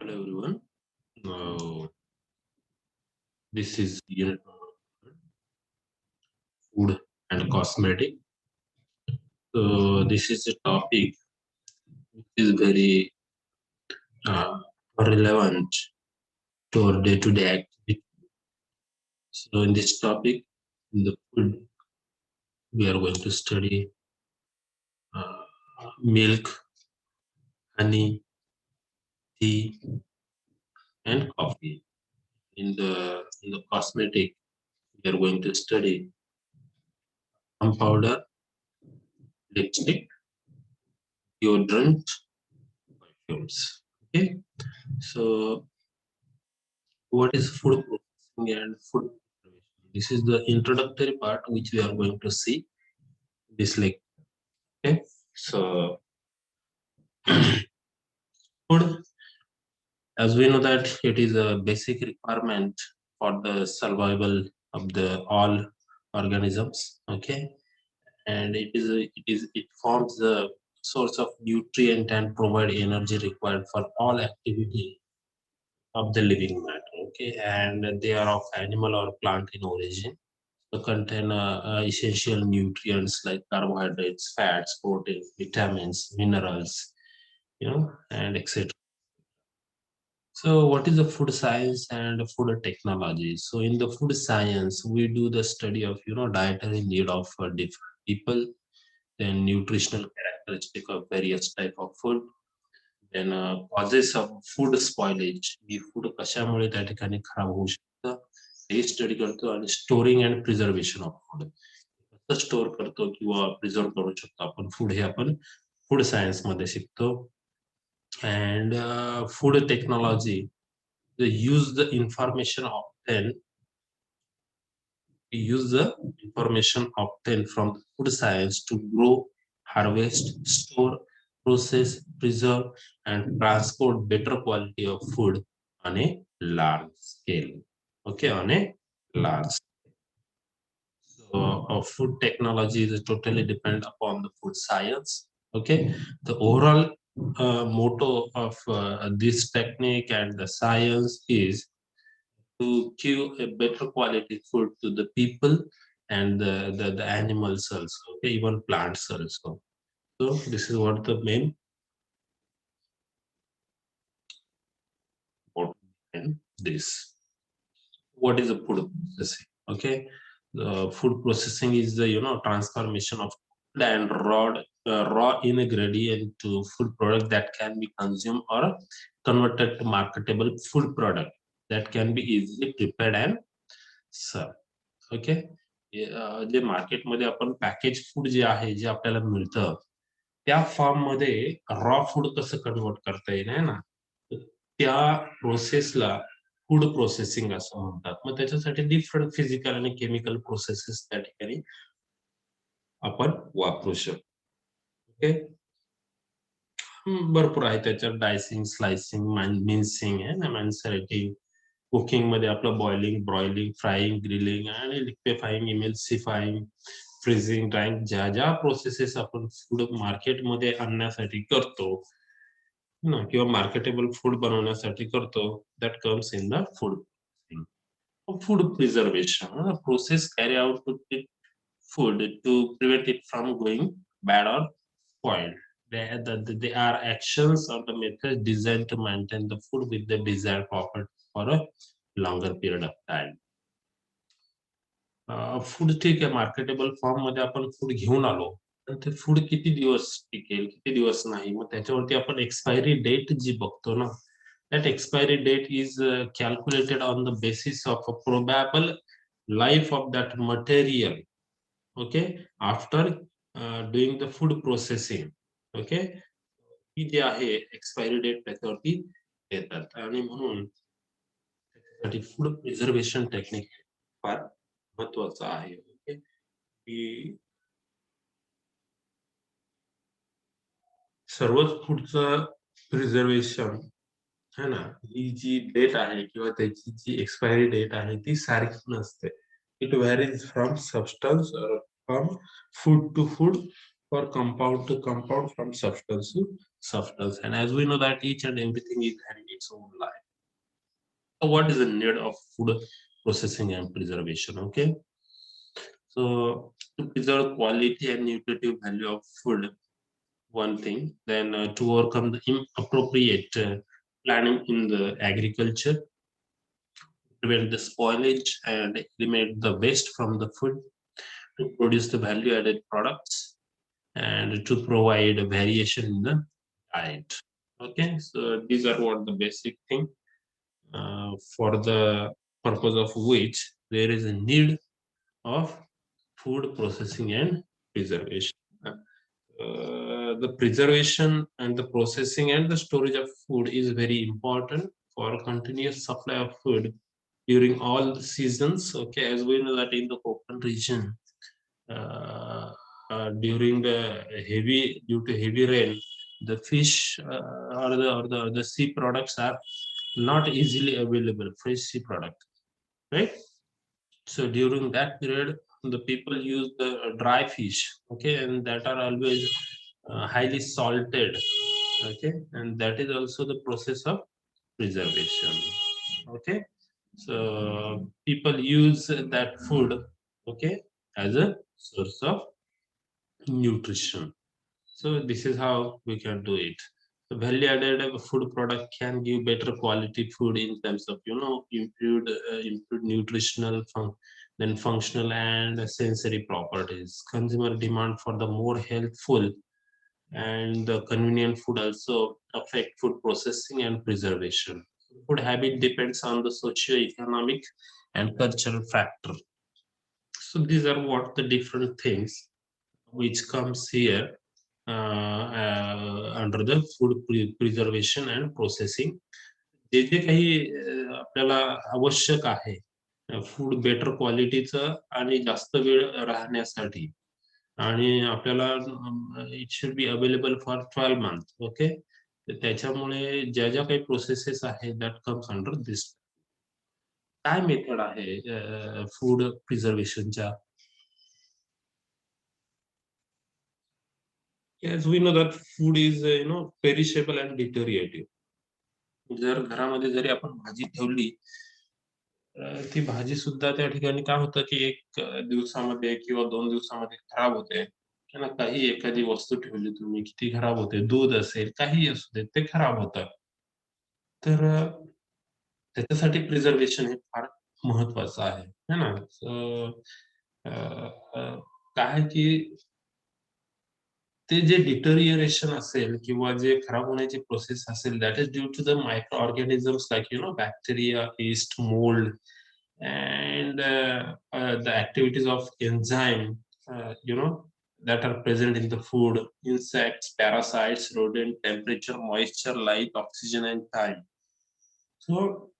Hello everyone. This is unit number 1, food and cosmetic. So this is a topic which is very relevant to our day-to-day activity. So in this topic, in the food, we are going to study uh, milk, honey, tea, and coffee. In the cosmetic, we are going to study powder, lipstick, deodorant, perfumes. Okay, so what is food processing and food preparation? This is the introductory part which we are going to see this like. Okay, so food, as we know that it is a basic requirement for the survival of the all organisms. Okay, and it forms the source of nutrient and provide energy required for all activity of the living matter. Okay, and they are of animal or plant in origin. Contain essential nutrients like carbohydrates, fats, proteins, vitamins, minerals, and etc. So, what is the food science and food technology? So, in the food science, we do the study of dietary need of different people, then nutritional characteristic of various type of food, then causes of food spoilage, की food कशामुळे त्या ठिकाणी खराब होऊ शकतं हे study करतो आणि storing and preservation of food कसं स्टोर करतो किंवा प्रिझर्व करू शकतो आपण फूड हे आपण फूड सायन्स मध्ये शिकतो and food technology use the information obtained we use the information obtained from food science to grow, harvest, store, process, preserve, and transport better quality of food on a large scale. Okay, on a large scale. So, food technology is totally depend upon the food science. Okay, the overall motto of this technique and the science is to give a better quality food to the people and the animals also, okay, even plants also. So this is what the main important in this. What is the food processing? Okay, the food processing is the transformation of food and raw ingredient to food product that can be consumed or converted to marketable food product that can be easily prepared and served. Okay जे मार्केटमध्ये आपण package food जे आहे जे आपल्याला मिळतं त्या form मध्ये raw food कसं convert करता येईल आहे ना त्या प्रोसेसला फूड प्रोसेसिंग असं म्हणतात मग त्याच्यासाठी डिफरंट फिजिकल आणि केमिकल प्रोसेसेस त्या ठिकाणी आपण वापरू शकतो ओके भरपूर आहे त्याच्यात डायसिंग स्लायसिंग मिन्सिंग आहे ना मॅन्सरेटिंग कुकिंग मध्ये आपलं बॉइलिंग ब्रॉइलिंग फ्राईंग ग्रिलिंग आणि लिक्विफाईंग इमेल्सिफाईंग फ्रीजिंग ड्राईंग ज्या ज्या प्रोसेसेस आपण फूड मार्केटमध्ये आणण्यासाठी करतो ना किंवा मार्केटेबल फूड बनवण्यासाठी करतो that comes in the food food preservation process carry out to keep food to prevent it from going bad or spoiled. They are actions or the methods designed to maintain the food with the desired property for a longer period of time. Food ठीक आहे marketable form मध्ये आपण food घेऊन आलो तर ते food किती दिवस टिकेल किती दिवस नाही मग त्याच्यावरती आपण एक्सपायरी डेट जी बघतो ना that expiry date is calculated on the basis of a probable life of that material okay after doing the food processing okay ही जी आहे एक्सपायरी डेट त्याच्यावरती देतात आणि म्हणून त्याच्यासाठी फूड प्रिझर्वेशन टेक्निक फार महत्वाचं आहे ओके की सर्वच फूडचं प्रिझर्वेशन है ना ही जी डेट आहे किंवा त्याची जी एक्सपायरी डेट आहे ती सारखी नसते it varies from substance from food to food or compound to compound from substance to substance and as we know that each and everything is having its own life. So what is the need of food processing and preservation? Okay, so to preserve quality and nutritive value of food, one thing, then to overcome the inappropriate planning in the agriculture, prevent the spoilage and eliminate the waste from the food, to produce the value added products, and to provide a variation in the diet. Okay, so these are what the basic thing for the purpose of which there is a need of food processing and preservation. The preservation and the processing and the storage of food is very important for continuous supply of food during all the seasons. Okay, as we know that in the Konkan region, uh, during the due to heavy rain, the fish or the sea products are not easily available. Fresh sea product, right? So during that period, the people use the dry fish, okay, and that are always highly salted, okay, and that is also the process of preservation. Okay, so people use that food, okay, as a source of nutrition. So this is how we can do it. The value added food product can give better quality food in terms of improved nutritional then functional and sensory properties. Consumer demand for the more healthful and the convenient food also affect food processing and preservation. Food habit depends on the socio-economic and cultural factor. So these are what the different things which comes here under the food preservation and processing. जे जे काही आपल्याला आवश्यक आहे food better क्वालिटीचं आणि जास्त वेळ राहण्यासाठी आणि आपल्याला it should be available for 12 month. Okay, तर त्याच्यामुळे ज्या ज्या काही प्रोसेसेस आहेत दॅट कम्स अंडर दिस. काय मेथड आहे food प्रिझर्वेशनच्या? As we know that food is perishable and deteriorative. जर घरामध्ये जरी आपण भाजी ठेवली, ती भाजी सुद्धा त्या ठिकाणी काय होतं, की एक दिवसामध्ये किंवा 2 दिवसामध्ये खराब होते. है ना? काही एखादी वस्तू ठेवली तुम्ही, की ती खराब होते. दूध असेल, काहीही असू दे, ते खराब होतं. तर त्याच्यासाठी प्रिझर्वेशन हे फार महत्वाचं आहे. है ना? अ, अ, काय आहे, की ते जे डिटरिअरेशन असेल किंवा जे खराब होण्याची प्रोसेस असेल, that is due to the microorganisms like bacteria, yeast, mold, and the activities of enzyme, that are present in the food, insects, parasites, rodent, temperature, moisture, light, oxygen, and time. So,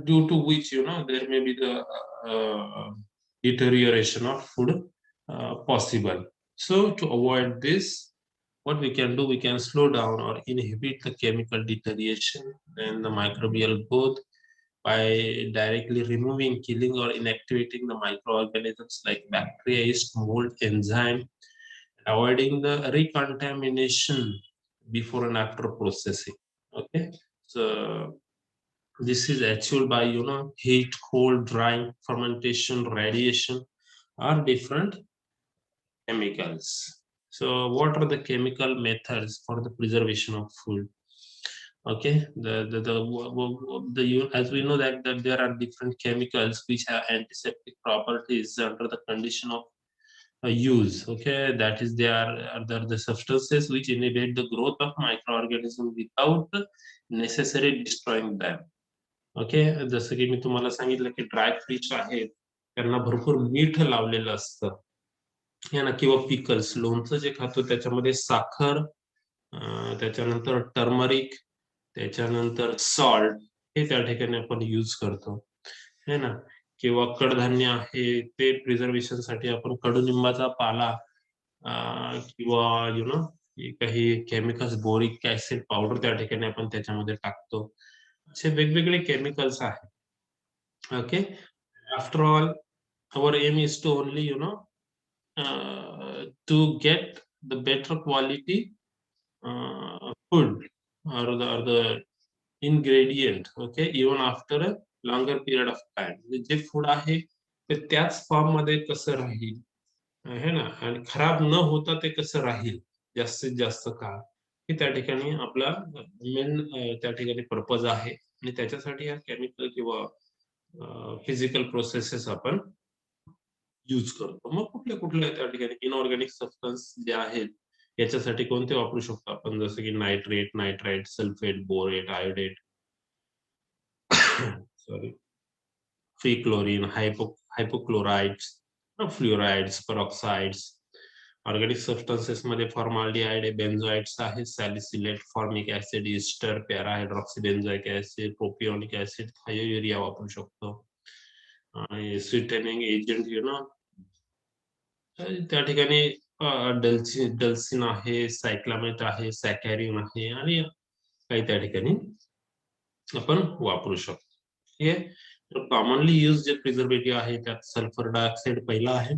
due to which, there may be the deterioration of food possible. So, to avoid this, what we can do, we can slow down or inhibit the chemical deterioration and the microbial growth by directly removing, killing, or inactivating the microorganisms like bacteria, yeast, mold, enzyme, avoiding the recontamination before and after processing. Okay, so this is achieved by heat, cold, drying, fermentation, radiation, or different chemicals. So, what are the chemical methods for the preservation of food? Okay, as we know that there are different chemicals which have antiseptic properties under the condition of use. Okay, that is they are the substances which inhibit the growth of microorganisms without necessarily destroying them. Okay, जसं की मी तुम्हाला सांगितलं की dry fish आहेत, त्यांना भरपूर मीठ लावलेलं असतं, है ना, किंवा पिकल्स, लोणचं जे खातो त्याच्यामध्ये साखर, त्याच्यानंतर टर्मरिक, त्याच्यानंतर सॉल्ट, हे त्या ठिकाणी आपण यूज करतो, है ना. किंवा कडधान्य आहे ते प्रिझर्वेशनसाठी आपण कडुनिंबाचा पाला किंवा काही केमिकल्स, बोरिक ऍसिड पावडर त्या ठिकाणी आपण त्याच्यामध्ये टाकतो. असे वेगवेगळे केमिकल्स आहेत. Okay, after all, our aim is to only to get the better quality food or the ingredient, okay, even after a longer period of time. J food आहे ते त्याच फॉर्म मध्ये कसं राहील आहे ना, आणि खराब न होता ते कसं राहील जास्तीत जास्त काळ, हे त्या ठिकाणी आपला मेन त्या ठिकाणी पर्पज आहे. आणि त्याच्यासाठी हा केमिकल किंवा फिजिकल प्रोसेसेस आपण यूज करतो. मग कुठल्या कुठल्या त्या ठिकाणी इनऑर्गॅनिक सबस्टन्स जे आहेत याच्यासाठी कोणते वापरू शकतो आपण, जसं की nitrate, nitrite, sulphate, borate, iodate, sorry, free chlorine, hypochlorites, fluorides, peroxides. Organic substances मध्ये फॉर्माल्डिहाइड, बेन्झोइड्स आहे, salicylate, formic acid, ester, para hydroxy acid, propionic acid, thiourea वापरू शकतो. आणि स्वीटनिंग एजंट त्या ठिकाणी डल्सिन आहे, सायक्लामेट आहे, सॅकॅरिन आहे, आणि काही त्या ठिकाणी आपण वापरू शकतो. ठीक आहे. तर कॉमनली यूज जे प्रिझर्वेटिव्ह आहे त्यात सल्फर डायऑक्साइड पहिला आहे,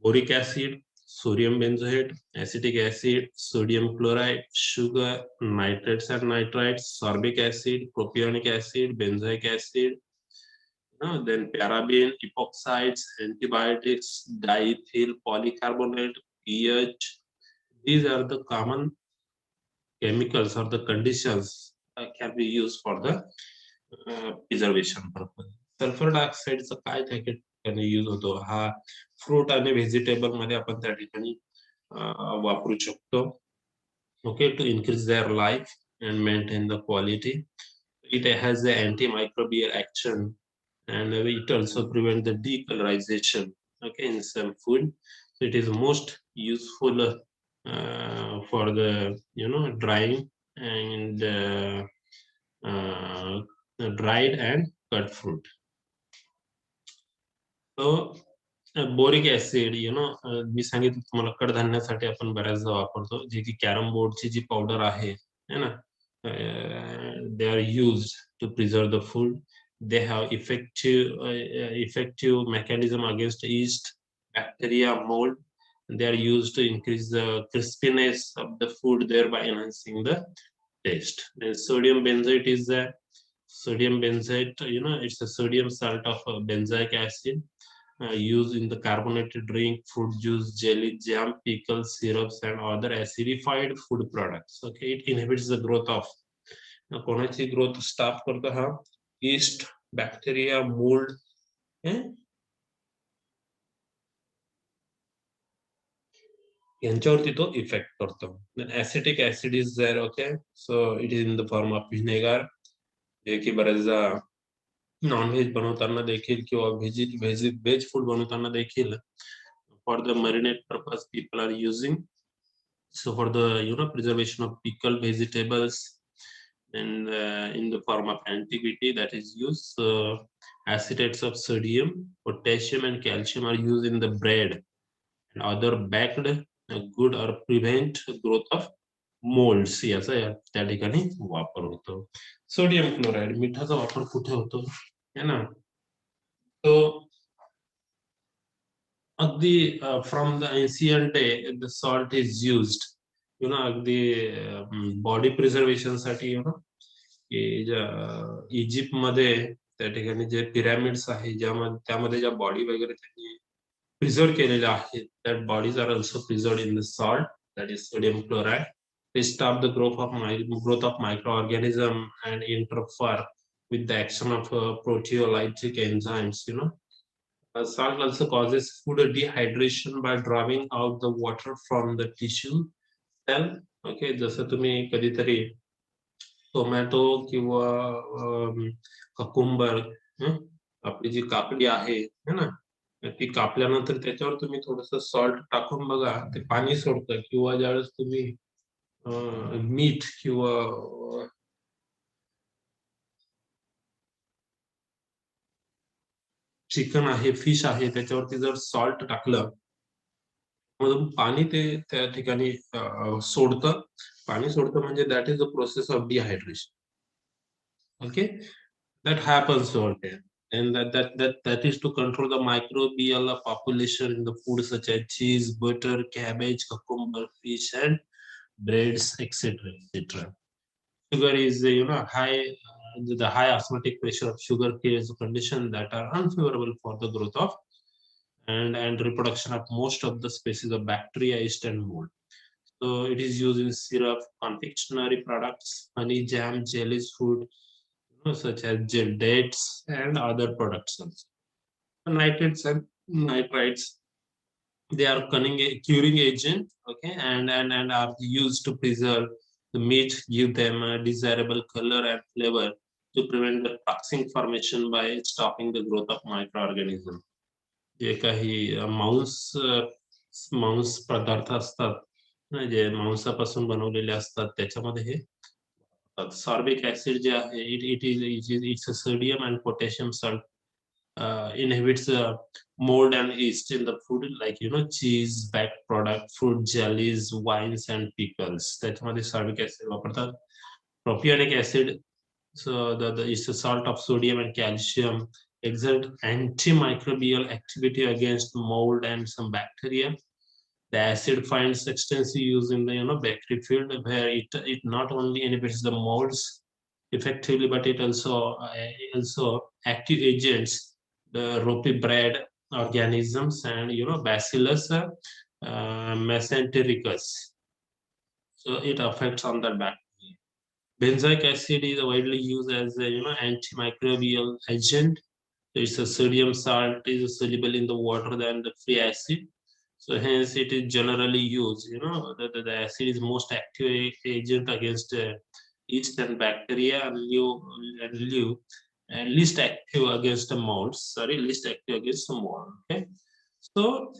boric acid, sodium benzoate, acetic acid, sodium chloride, sugar, nitrates and nitrites, sorbic acid, propionic acid, benzoic acid, then paraben, epoxides, antibiotics, diethyl polycarbonate, pH. These are the common chemicals or the conditions can be used for the preservation purpose. Sulphur डायऑक्साइडचा काय त्या ठिकाणी use होतो, हा fruit आणि vegetable मध्ये आपण त्या ठिकाणी वापरू शकतो. Okay, to increase their life and maintain the quality. It has the antimicrobial action, and it also prevents the decolorization, okay, in some food. So it is most useful for the drying and uh, dried and cut fruit. So boric acid मी सांगितलं तुम्हाला, कडधान्यासाठी आपण बऱ्याचदा वापरतो, जे की carrom बोर्डची जी powder आहे है ना, they are used to preserve the food. They have effective mechanism against yeast, bacteria, mold. They are used to increase the crispiness of the food, thereby enhancing the taste. And sodium benzoate is the sodium benzoate, it's a sodium salt of benzoic acid used in the carbonated drink, fruit juice, jelly, jam, pickles, syrups, and other acidified food products. Okay, it inhibits the growth of कोणाची growth stop करतो हा, yeast, bacteria, mold, यांच्यावरती तो effect करतो. Acetic acid is there, okay, so it is in the form of vinegar, जे की बरेचदा non-veg बनवताना देखील किंवा व्हेज फूड बनवताना देखील for the marinate purpose people are using. So for the preservation of pickled vegetables, and in the form of antiquity that is used, acetates of sodium, potassium, and calcium are used in the bread and other baked good or prevent growth of molds. याचा त्या ठिकाणी वापर होतो. Sodium chloride, मिठाचा वापर कुठे होतो है ना, तो अगदी from the ancient day the salt is used अगदी बॉडी प्रिझर्वेशन साठी की ज्या इजिप्त मध्ये त्या ठिकाणी जे पिरॅमिड्स आहे ज्यामध्ये त्यामध्ये ज्या बॉडी वगैरे त्यांनी प्रिझर्व केलेल्या आहेत, that bodies are also preserved in the salt, that is sodium chloride. They stop the growth of microorganism and interfere with the action of proteolytic enzymes. Salt also causes food dehydration by drawing out the water from the tissue cell. Okay, जसं तुम्ही कधीतरी tomato किंवा ककुंबर, आपली जी काकडी आहे है ना, ती कापल्यानंतर त्याच्यावर तुम्ही थोडस सॉल्ट टाकून बघा, ते पाणी सोडतं. किंवा ज्यावेळेस तुम्ही मीठ किंवा चिकन आहे, फिश आहे, त्याच्यावरती जर सॉल्ट टाकलं मधून पाणी ते त्या ठिकाणी सोडतं. पाणी सोडतं म्हणजे that is the process of dehydration. Okay, that happens over there. and that is to control the microbial population in the food such as cheese, butter, cabbage, cucumber, fish, and breads, etc., etc. Sugar is high. The high osmotic pressure of sugar creates a condition that are unfavorable for the growth of and reproduction of most of the species of bacteria, yeast, and mold. So it is used in syrup, confectionery products, honey, jam, jellies, food, such as gel dates and other products also. Nitrates and nitrites, they are curing agent, okay, and are used to preserve the meat, give them a desirable color and flavor to prevent the toxin formation by stopping the growth of microorganisms. जे काही मांस पदार्थ असतात जे मांसापासून बनवलेले असतात त्याच्यामध्ये हे sorbic acid जे आहे it's a sodium and potassium salt inhibits mold and yeast in the food, like cheese, baked product, fruit jellies, wines, and pickles. त्याच्यामध्ये sorbic acid वापरतात. Propionic acid, so it's a salt of sodium and calcium, exert antimicrobial activity against mold and some bacteria. The acid finds extensive use in the bakery field, where it not only inhibits the molds effectively, but it also active agents the ropey bread organisms and Bacillus mesentericus. So it affects on the bacteria. Benzoic acid is widely used as a antimicrobial agent. It's a sodium salt is soluble in the water than the free acid. So hence it is generally used. The acid is most active agent against yeast and bacteria and least active against the molds. Sorry, least active against the mold. Okay, so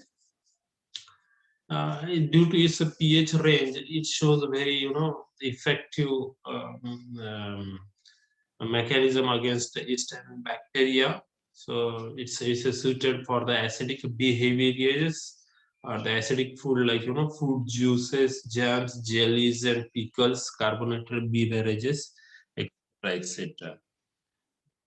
due to its pH range, it shows a very effective mechanism against yeast and bacteria. So it's suited for the acidic behaviors or the acidic food, like fruit juices, jams, jellies, and pickles, carbonated beverages, etc., etc.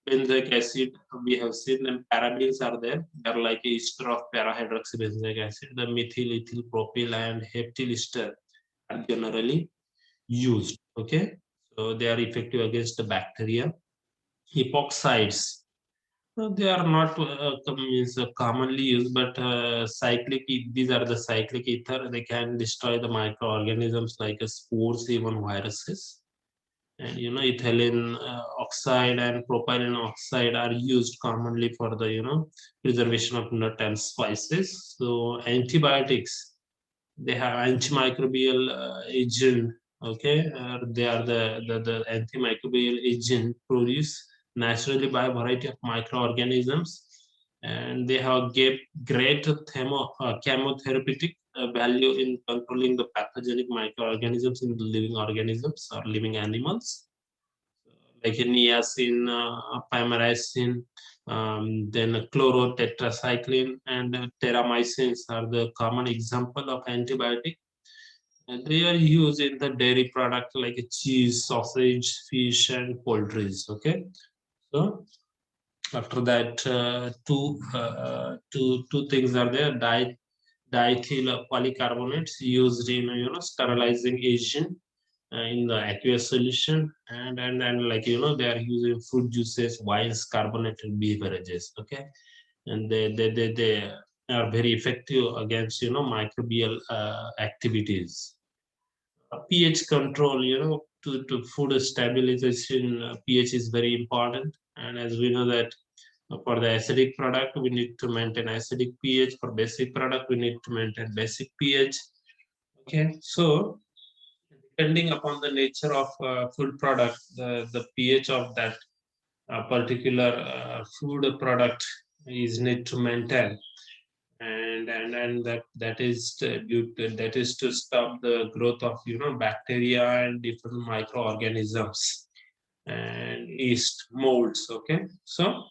Benzoic acid, we have seen them. Parabens are there. They're like a ester of para-hydroxybenzoic acid. The methyl, ethyl, propyl, and heptyl ester are generally used. Okay, so they are effective against the bacteria. Epoxides, they are not commonly used, but these are the cyclic ether. They can destroy the microorganisms like spores, even viruses. And ethylene oxide and propylene oxide are used commonly for the preservation of nut and spices. So antibiotics, they have antimicrobial agent. Okay, they are the antimicrobial agent produced naturally by a variety of microorganisms, and they have great chemotherapeutic value in controlling the pathogenic microorganisms in the living organisms or living animals, like niacin, pymerazine, then chlorotetracycline and terramycins are the common example of antibiotic. And they are used in the dairy product like cheese, sausage, fish, and poultry. Okay, so after that, two things are there. Diethyl polycarbonates used in sterilizing agent in the aqueous solution, and like they are using fruit juices, wines, carbonated beverages. Okay, and they are very effective against microbial activities. pH control, to food stabilization, pH is very important. And as we know that for the acidic product, we need to maintain acidic pH. For basic product, we need to maintain basic pH. Okay, so depending upon the nature of food product, the pH of that particular food product is need to maintain, and that is that is to stop the growth of bacteria and different microorganisms and yeast, molds. Okay, so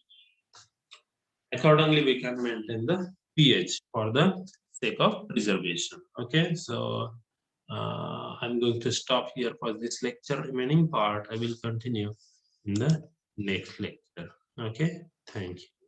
accordingly we can maintain the pH for the sake of preservation. Okay, so I'm going to stop here for this lecture. Remaining part I will continue in the next lecture. Okay, thank you.